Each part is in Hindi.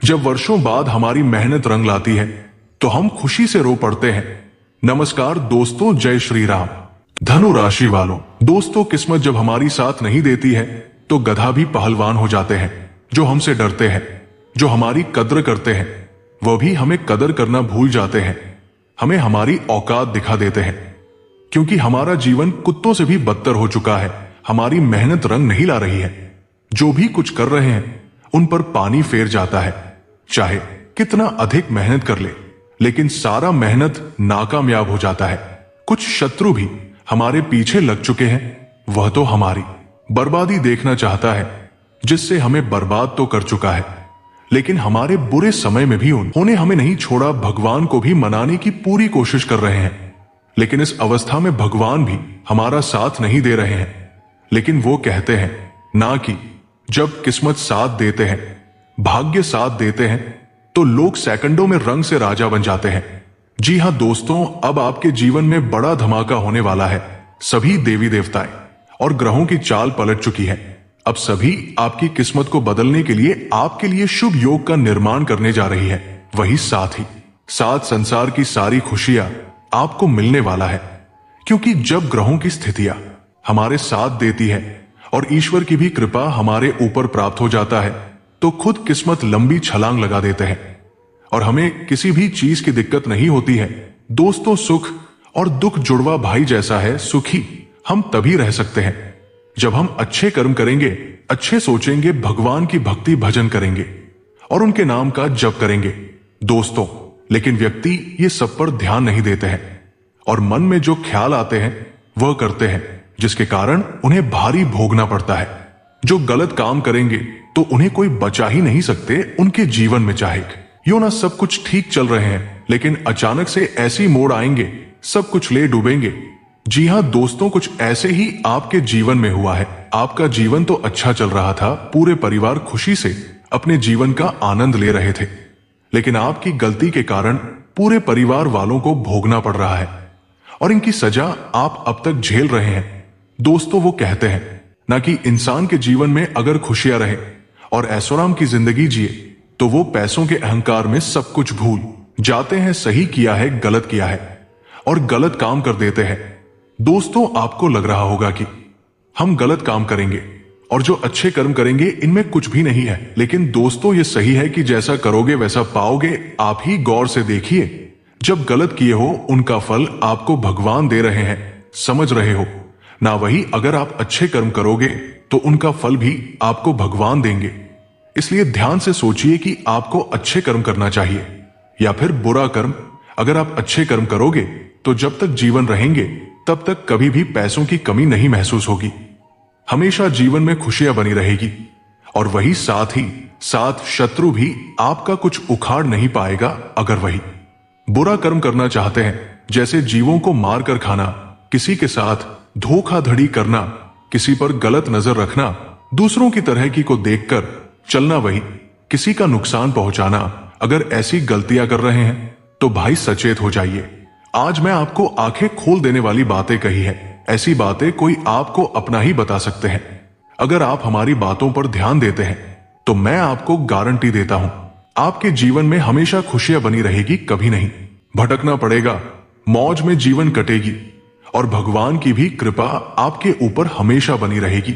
जब वर्षों बाद हमारी मेहनत रंग लाती है तो हम खुशी से रो पड़ते हैं। नमस्कार दोस्तों, जय श्री राम। धनु राशि वालों, दोस्तों किस्मत जब हमारी साथ नहीं देती है तो गधा भी पहलवान हो जाते हैं। जो हमसे डरते हैं, जो हमारी कद्र करते हैं, वह भी हमें कदर करना भूल जाते हैं, हमें हमारी औकात दिखा देते हैं। क्योंकि हमारा जीवन कुत्तों से भी बदतर हो चुका है। हमारी मेहनत रंग नहीं ला रही है। जो भी कुछ कर रहे हैं उन पर पानी फेर जाता है। चाहे कितना अधिक मेहनत कर ले, लेकिन सारा मेहनत नाकामयाब हो जाता है। कुछ शत्रु भी हमारे पीछे लग चुके हैं। वह तो हमारी बर्बादी देखना चाहता है, जिससे हमें बर्बाद तो कर चुका है, लेकिन हमारे बुरे समय में भी उन्होंने हमें नहीं छोड़ा। भगवान को भी मनाने की पूरी कोशिश कर रहे हैं, लेकिन इस अवस्था में भगवान भी हमारा साथ नहीं दे रहे हैं। लेकिन वो कहते हैं ना कि जब किस्मत साथ देते हैं, भाग्य साथ देते हैं, तो लोग सेकंडों में रंग से राजा बन जाते हैं। जी हां दोस्तों, अब आपके जीवन में बड़ा धमाका होने वाला है। सभी देवी देवताएं और ग्रहों की चाल पलट चुकी है। अब सभी आपकी किस्मत को बदलने के लिए आपके लिए शुभ योग का निर्माण करने जा रही है। वही साथ ही साथ संसार की सारी खुशियां आपको मिलने वाला है। क्योंकि जब ग्रहों की स्थितियां हमारे साथ देती है और ईश्वर की भी कृपा हमारे ऊपर प्राप्त हो जाता है, तो खुद किस्मत लंबी छलांग लगा देते हैं और हमें किसी भी चीज की दिक्कत नहीं होती है। दोस्तों, सुख और दुख जुड़वा भाई जैसा है। सुखी हम तभी रह सकते हैं जब हम अच्छे कर्म करेंगे, अच्छे सोचेंगे, भगवान की भक्ति भजन करेंगे और उनके नाम का जप करेंगे। दोस्तों, लेकिन व्यक्ति ये सब पर ध्यान नहीं देते हैं और मन में जो ख्याल आते हैं वह करते हैं, जिसके कारण उन्हें भारी भोगना पड़ता है। जो गलत काम करेंगे तो उन्हें कोई बचा ही नहीं सकते उनके जीवन में। चाहे यूं ना सब कुछ ठीक चल रहे हैं, लेकिन अचानक से ऐसी मोड़ आएंगे, सब कुछ ले डूबेंगे। जी हां दोस्तों, कुछ ऐसे ही आपके जीवन में हुआ है। आपका जीवन तो अच्छा चल रहा था, पूरे परिवार खुशी से अपने जीवन का आनंद ले रहे थे, लेकिन आपकी गलती के कारण पूरे परिवार वालों को भोगना पड़ रहा है और इनकी सजा आप अब तक झेल रहे हैं। दोस्तों, वो कहते हैं ना कि इंसान के जीवन में अगर खुशियां रहे और ऐशोआराम की जिंदगी जिए तो वो पैसों के अहंकार में सब कुछ भूल जाते हैं। सही किया है, गलत किया है और गलत काम कर देते हैं। दोस्तों, आपको लग रहा होगा कि हम गलत काम करेंगे और जो अच्छे कर्म करेंगे इनमें कुछ भी नहीं है, लेकिन दोस्तों ये सही है कि जैसा करोगे वैसा पाओगे। आप ही गौर से देखिए, जब गलत किए हो उनका फल आपको भगवान दे रहे हैं, समझ रहे हो ना? वही अगर आप अच्छे कर्म करोगे तो उनका फल भी आपको भगवान देंगे। इसलिए ध्यान से सोचिए कि आपको अच्छे कर्म करना चाहिए या फिर बुरा कर्म। अगर आप अच्छे कर्म करोगे तो जब तक जीवन रहेंगे तब तक कभी भी पैसों की कमी नहीं महसूस होगी। हमेशा जीवन में खुशियां बनी रहेगी और वही साथ शत्रु भी आपका कुछ उखाड़ नहीं पाएगा। अगर वही बुरा कर्म करना चाहते हैं, जैसे जीवों को मारकर खाना, किसी के साथ धोखाधड़ी करना, किसी पर गलत नजर रखना, दूसरों की तरह की को देखकर चलना, वही किसी का नुकसान पहुंचाना, अगर ऐसी गलतियां कर रहे हैं तो भाई सचेत हो जाइए। आज मैं आपको आंखें खोल देने वाली बातें कही है। ऐसी बातें कोई आपको अपना ही बता सकते हैं। अगर आप हमारी बातों पर ध्यान देते हैं तो मैं आपको गारंटी देता हूं, आपके जीवन में हमेशा खुशियां बनी रहेगी, कभी नहीं भटकना पड़ेगा, मौज में जीवन कटेगी और भगवान की भी कृपा आपके ऊपर हमेशा बनी रहेगी।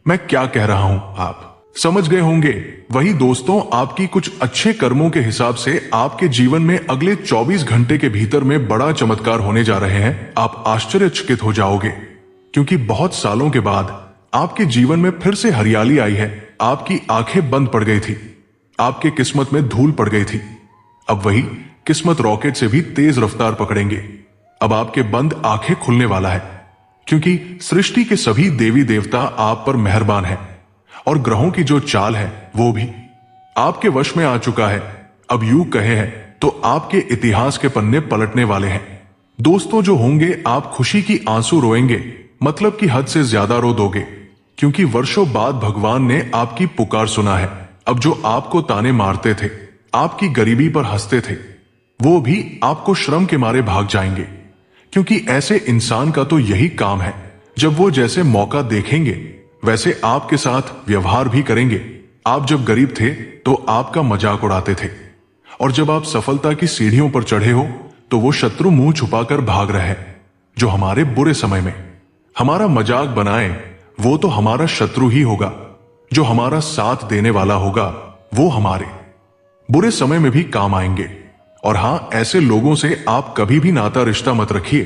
मैं क्या कह रहा हूं आप समझ गए होंगे। वही दोस्तों, आपकी कुछ अच्छे कर्मों के हिसाब से आपके जीवन में अगले 24 घंटे के भीतर में बड़ा चमत्कार होने जा रहे हैं। आप आश्चर्यचकित हो जाओगे, क्योंकि बहुत सालों के बाद आपके जीवन में फिर से हरियाली आई है। आपकी आंखें बंद पड़ गई थी, आपके किस्मत में धूल पड़ गई थी। अब वही किस्मत रॉकेट से भी तेज रफ्तार पकड़ेंगे। अब आपके बंद आंखें खुलने वाला है, क्योंकि सृष्टि के सभी देवी देवता आप पर मेहरबान हैं और ग्रहों की जो चाल है वो भी आपके वश में आ चुका है। अब यूं कहे हैं तो आपके इतिहास के पन्ने पलटने वाले हैं। दोस्तों, जो होंगे आप खुशी की आंसू रोएंगे, मतलब कि हद से ज्यादा रो दोगे, क्योंकि वर्षों बाद भगवान ने आपकी पुकार सुना है। अब जो आपको ताने मारते थे, आपकी गरीबी पर हंसते थे, वो भी आपको श्रम के मारे भाग जाएंगे, क्योंकि ऐसे इंसान का तो यही काम है। जब वो जैसे मौका देखेंगे वैसे आपके साथ व्यवहार भी करेंगे। आप जब गरीब थे तो आपका मजाक उड़ाते थे, और जब आप सफलता की सीढ़ियों पर चढ़े हो तो वो शत्रु मुंह छुपाकर भाग रहे हैं। जो हमारे बुरे समय में हमारा मजाक बनाए वो तो हमारा शत्रु ही होगा। जो हमारा साथ देने वाला होगा वो हमारे बुरे समय में भी काम आएंगे। और हां, ऐसे लोगों से आप कभी भी नाता रिश्ता मत रखिए,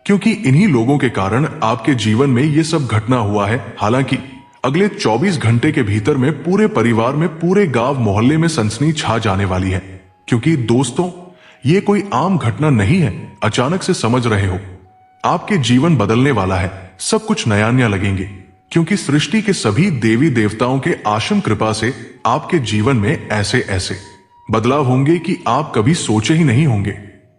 क्योंकि इन्हीं लोगों के कारण आपके जीवन में ये सब घटना हुआ है। हालांकि अगले 24 घंटे के भीतर में पूरे परिवार में, पूरे गांव मोहल्ले में सनसनी छा जाने वाली है। क्योंकि दोस्तों, ये कोई आम घटना नहीं है। अचानक से समझ रहे हो, आपके जीवन बदलने वाला है। सब कुछ नया नया लगेंगे, क्योंकि सृष्टि के सभी देवी देवताओं के आशीम कृपा से आपके जीवन में ऐसे ऐसे बदलाव होंगे कि आप कभी सोचे ही नहीं होंगे।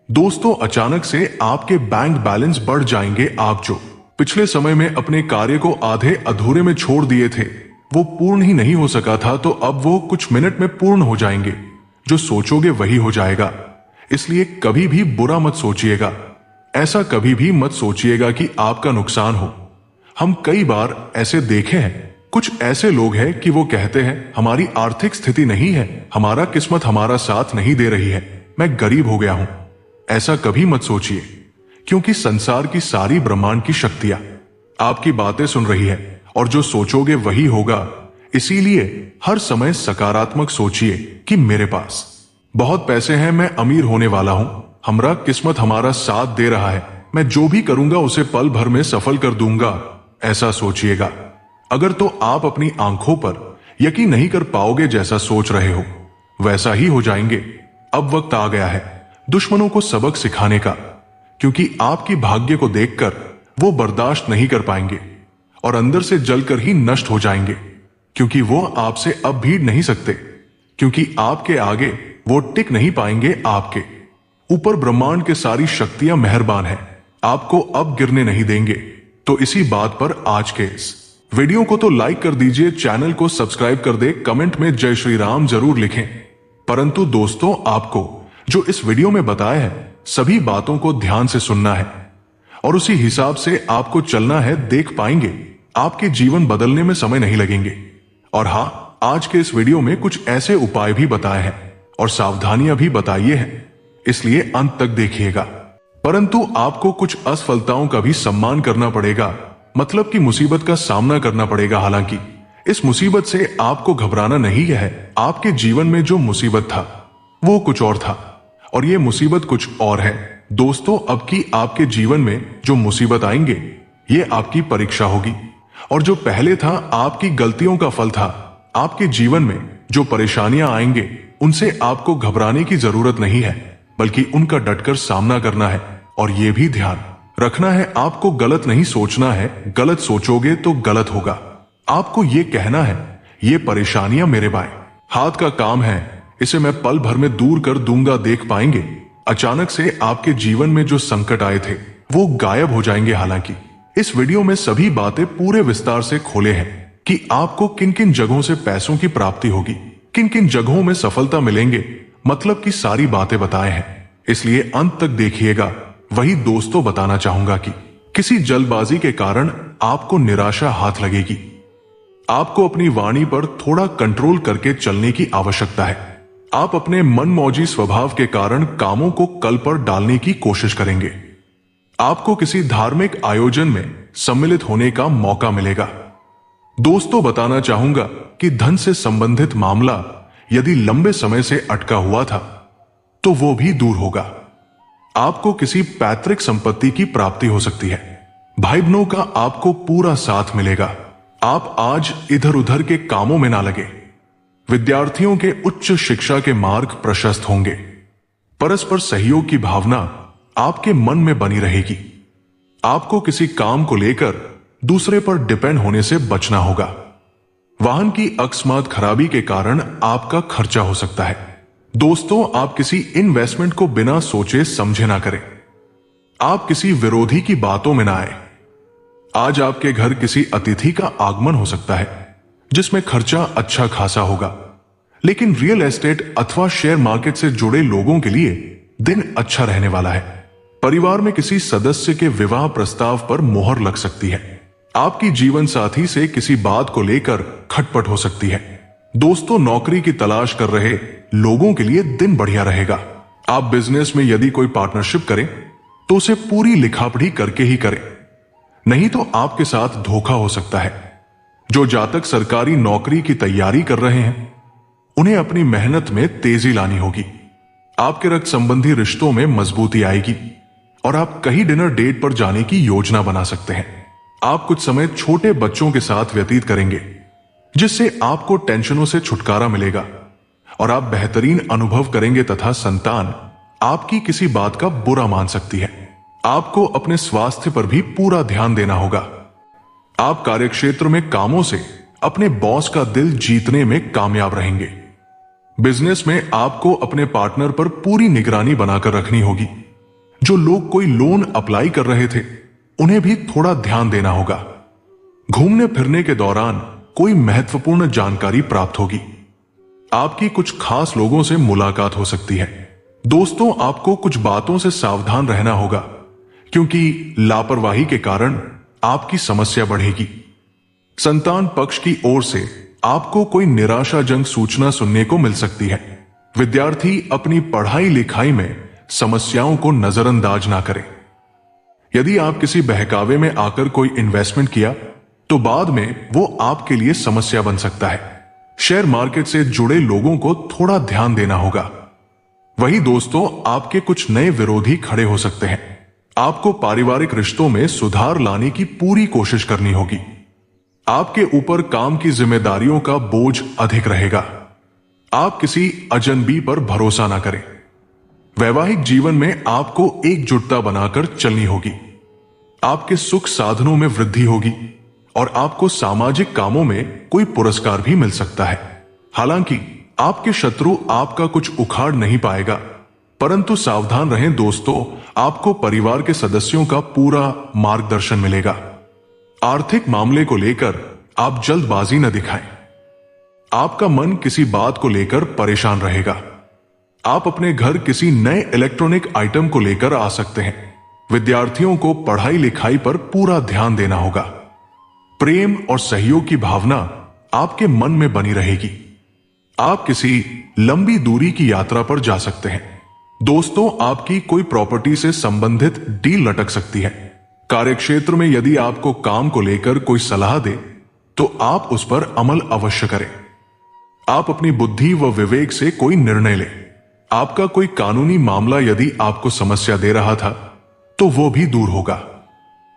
दोस्तों, अचानक से आपके बैंक बैलेंस बढ़ जाएंगे। आप जो पिछले समय में अपने कार्य को आधे अधूरे में छोड़ दिए थे, वो पूर्ण ही नहीं हो सका था, तो अब वो कुछ मिनट में पूर्ण हो जाएंगे। जो सोचोगे वही हो जाएगा। इसलिए कभी भी बुरा मत सोचिएगा। ऐसा कभी भी मत सोचिएगा कि आपका नुकसान हो। हम कई बार ऐसे देखे हैं, कुछ ऐसे लोग हैं कि वो कहते हैं हमारी आर्थिक स्थिति नहीं है, हमारा किस्मत हमारा साथ नहीं दे रही है, मैं गरीब हो गया हूं। ऐसा कभी मत सोचिए, क्योंकि संसार की सारी ब्रह्मांड की शक्तियां आपकी बातें सुन रही है, और जो सोचोगे वही होगा। इसीलिए हर समय सकारात्मक सोचिए कि मेरे पास बहुत पैसे हैं, मैं अमीर होने वाला हूं, हमारा किस्मत हमारा साथ दे रहा है, मैं जो भी करूंगा उसे पल भर में सफल कर दूंगा। ऐसा सोचिएगा। अगर तो आप अपनी आंखों पर यकीन नहीं कर पाओगे, जैसा सोच रहे हो वैसा ही हो जाएंगे। अब वक्त आ गया है दुश्मनों को सबक सिखाने का, क्योंकि आपकी भाग्य को देखकर वो बर्दाश्त नहीं कर पाएंगे और अंदर से जलकर ही नष्ट हो जाएंगे, क्योंकि वो आपसे अब भीड़ नहीं सकते, क्योंकि आपके आगे वो टिक नहीं पाएंगे। आपके ऊपर ब्रह्मांड के सारी शक्तियां मेहरबान हैं, आपको अब गिरने नहीं देंगे। तो इसी बात पर आज के इस वीडियो को तो लाइक कर दीजिए, चैनल को सब्सक्राइब कर दे, कमेंट में जय श्री राम जरूर लिखें। परंतु दोस्तों, आपको जो इस वीडियो में बताया है सभी बातों को ध्यान से सुनना है और उसी हिसाब से आपको चलना है। देख पाएंगे आपके जीवन बदलने में समय नहीं लगेंगे। और हां, आज के इस वीडियो में कुछ ऐसे उपाय भी बताए हैं और सावधानियां भी बताइए हैं, इसलिए अंत तक देखिएगा। परंतु आपको कुछ असफलताओं का भी सम्मान करना पड़ेगा, मतलब कि मुसीबत का सामना करना पड़ेगा। हालांकि इस मुसीबत से आपको घबराना नहीं है। आपके जीवन में जो मुसीबत था वो कुछ और था, और ये मुसीबत कुछ और है। दोस्तों, अब की आपके जीवन में जो मुसीबत आएंगे ये आपकी परीक्षा होगी, और जो पहले था आपकी गलतियों का फल था। आपके जीवन में जो परेशानियां आएंगे उनसे आपको घबराने की जरूरत नहीं है, बल्कि उनका डटकर सामना करना है। और ये भी ध्यान रखना है, आपको गलत नहीं सोचना है। गलत सोचोगे तो गलत होगा। आपको ये कहना है, ये परेशानियां मेरे बाएं हाथ का काम है, इसे मैं पल भर में दूर कर दूंगा। देख पाएंगे अचानक से आपके जीवन में जो संकट आए थे वो गायब हो जाएंगे। हालांकि इस वीडियो में सभी बातें पूरे विस्तार से खोले हैं कि आपको किन किन जगहों से पैसों की प्राप्ति होगी, किन किन जगहों में सफलता मिलेंगे, मतलब कि सारी बातें बताए हैं। इसलिए अंत तक देखिएगा। वही दोस्तों, बताना चाहूंगा कि किसी जल्दबाजी के कारण आपको निराशा हाथ लगेगी। आपको अपनी वाणी पर थोड़ा कंट्रोल करके चलने की आवश्यकता है। आप अपने मनमौजी स्वभाव के कारण कामों को कल पर डालने की कोशिश करेंगे। आपको किसी धार्मिक आयोजन में सम्मिलित होने का मौका मिलेगा। दोस्तों, बताना चाहूंगा कि धन से संबंधित मामला यदि लंबे समय से अटका हुआ था तो वो भी दूर होगा। आपको किसी पैतृक संपत्ति की प्राप्ति हो सकती है। भाई बहनों का आपको पूरा साथ मिलेगा। आप आज इधर उधर के कामों में ना लगे। विद्यार्थियों के उच्च शिक्षा के मार्ग प्रशस्त होंगे। परस्पर सहयोग की भावना आपके मन में बनी रहेगी। आपको किसी काम को लेकर दूसरे पर डिपेंड होने से बचना होगा। वाहन की अकस्मात खराबी के कारण आपका खर्चा हो सकता है। दोस्तों, आप किसी इन्वेस्टमेंट को बिना सोचे समझे ना करें। आप किसी विरोधी की बातों में ना आए। आज आपके घर किसी अतिथि का आगमन हो सकता है जिसमें खर्चा अच्छा खासा होगा। लेकिन रियल एस्टेट अथवा शेयर मार्केट से जुड़े लोगों के लिए दिन अच्छा रहने वाला है। परिवार में किसी सदस्य के विवाह प्रस्ताव पर मोहर लग सकती है। आपकी जीवन साथी से किसी बात को लेकर खटपट हो सकती है। दोस्तों, नौकरी की तलाश कर रहे लोगों के लिए दिन बढ़िया रहेगा। आप बिजनेस में यदि कोई पार्टनरशिप करें तो उसे पूरी लिखापढ़ी करके ही करें, नहीं तो आपके साथ धोखा हो सकता है। जो जातक सरकारी नौकरी की तैयारी कर रहे हैं उन्हें अपनी मेहनत में तेजी लानी होगी। आपके रक्त संबंधी रिश्तों में मजबूती आएगी और आप कहीं डिनर डेट पर जाने की योजना बना सकते हैं। आप कुछ समय छोटे बच्चों के साथ व्यतीत करेंगे जिससे आपको टेंशनों से छुटकारा मिलेगा और आप बेहतरीन अनुभव करेंगे तथा संतान आपकी किसी बात का बुरा मान सकती है। आपको अपने स्वास्थ्य पर भी पूरा ध्यान देना होगा। आप कार्यक्षेत्र में कामों से अपने बॉस का दिल जीतने में कामयाब रहेंगे। बिजनेस में आपको अपने पार्टनर पर पूरी निगरानी बनाकर रखनी होगी। जो लोग कोई लोन अप्लाई कर रहे थे उन्हें भी थोड़ा ध्यान देना होगा। घूमने फिरने के दौरान कोई महत्वपूर्ण जानकारी प्राप्त होगी। आपकी कुछ खास लोगों से मुलाकात हो सकती है। दोस्तों, आपको कुछ बातों से सावधान रहना होगा क्योंकि लापरवाही के कारण आपकी समस्या बढ़ेगी। संतान पक्ष की ओर से आपको कोई निराशाजनक सूचना सुनने को मिल सकती है। विद्यार्थी अपनी पढ़ाई लिखाई में समस्याओं को नजरअंदाज ना करें। यदि आप किसी बहकावे में आकर कोई इन्वेस्टमेंट किया तो बाद में वो आपके लिए समस्या बन सकता है। शेयर मार्केट से जुड़े लोगों को थोड़ा ध्यान देना होगा। वही दोस्तों, आपके कुछ नए विरोधी खड़े हो सकते हैं। आपको पारिवारिक रिश्तों में सुधार लाने की पूरी कोशिश करनी होगी। आपके ऊपर काम की जिम्मेदारियों का बोझ अधिक रहेगा। आप किसी अजनबी पर भरोसा ना करें। वैवाहिक जीवन में आपको एकजुटता बनाकर चलनी होगी। आपके सुख साधनों में वृद्धि होगी और आपको सामाजिक कामों में कोई पुरस्कार भी मिल सकता है। हालांकि आपके शत्रु आपका कुछ उखाड़ नहीं पाएगा, परंतु सावधान रहें दोस्तों, आपको परिवार के सदस्यों का पूरा मार्गदर्शन मिलेगा। आर्थिक मामले को लेकर आप जल्दबाजी न दिखाएं। आपका मन किसी बात को लेकर परेशान रहेगा। आप अपने घर किसी नए इलेक्ट्रॉनिक आइटम को लेकर आ सकते हैं। विद्यार्थियों को पढ़ाई लिखाई पर पूरा ध्यान देना होगा। प्रेम और सहयोग की भावना आपके मन में बनी रहेगी। आप किसी लंबी दूरी की यात्रा पर जा सकते हैं। दोस्तों, आपकी कोई प्रॉपर्टी से संबंधित डील लटक सकती है। कार्यक्षेत्र में यदि आपको काम को लेकर कोई सलाह दे तो आप उस पर अमल अवश्य करें। आप अपनी बुद्धि व विवेक से कोई निर्णय लें। आपका कोई कानूनी मामला यदि आपको समस्या दे रहा था तो वो भी दूर होगा।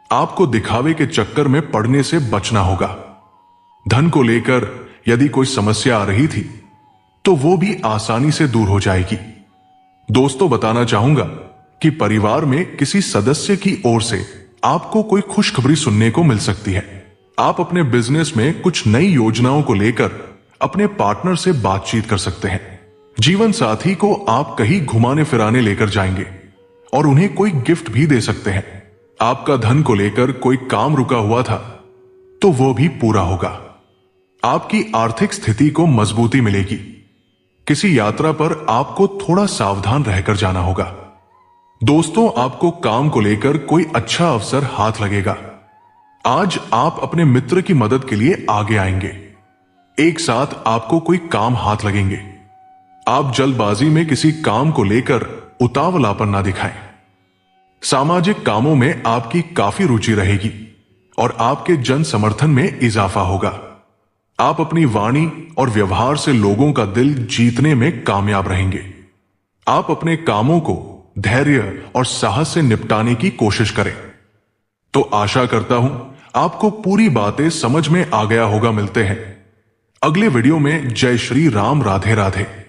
आपको दिखावे के चक्कर में पड़ने से बचना होगा। धन को लेकर यदि कोई समस्या आ रही थी तो वो भी आसानी से दूर हो जाएगी। दोस्तों, बताना चाहूंगा कि परिवार में किसी सदस्य की ओर से आपको कोई खुशखबरी सुनने को मिल सकती है। आप अपने बिजनेस में कुछ नई योजनाओं को लेकर अपने पार्टनर से बातचीत कर सकते हैं। जीवन साथी को आप कहीं घुमाने फिराने लेकर जाएंगे और उन्हें कोई गिफ्ट भी दे सकते हैं। आपका धन को लेकर कोई काम रुका हुआ था तो वो भी पूरा होगा। आपकी आर्थिक स्थिति को मजबूती मिलेगी। किसी यात्रा पर आपको थोड़ा सावधान रहकर जाना होगा। दोस्तों, आपको काम को लेकर कोई अच्छा अवसर हाथ लगेगा। आज आप अपने मित्र की मदद के लिए आगे आएंगे। एक साथ आपको कोई काम हाथ लगेंगे। आप जल्दबाजी में किसी काम को लेकर उतावलापन ना दिखाएं। सामाजिक कामों में आपकी काफी रुचि रहेगी और आपके जन समर्थन में इजाफा होगा। आप अपनी वाणी और व्यवहार से लोगों का दिल जीतने में कामयाब रहेंगे। आप अपने कामों को धैर्य और साहस से निपटाने की कोशिश करें। तो आशा करता हूं आपको पूरी बातें समझ में आ गया होगा। मिलते हैं अगले वीडियो में। जय श्री राम। राधे राधे।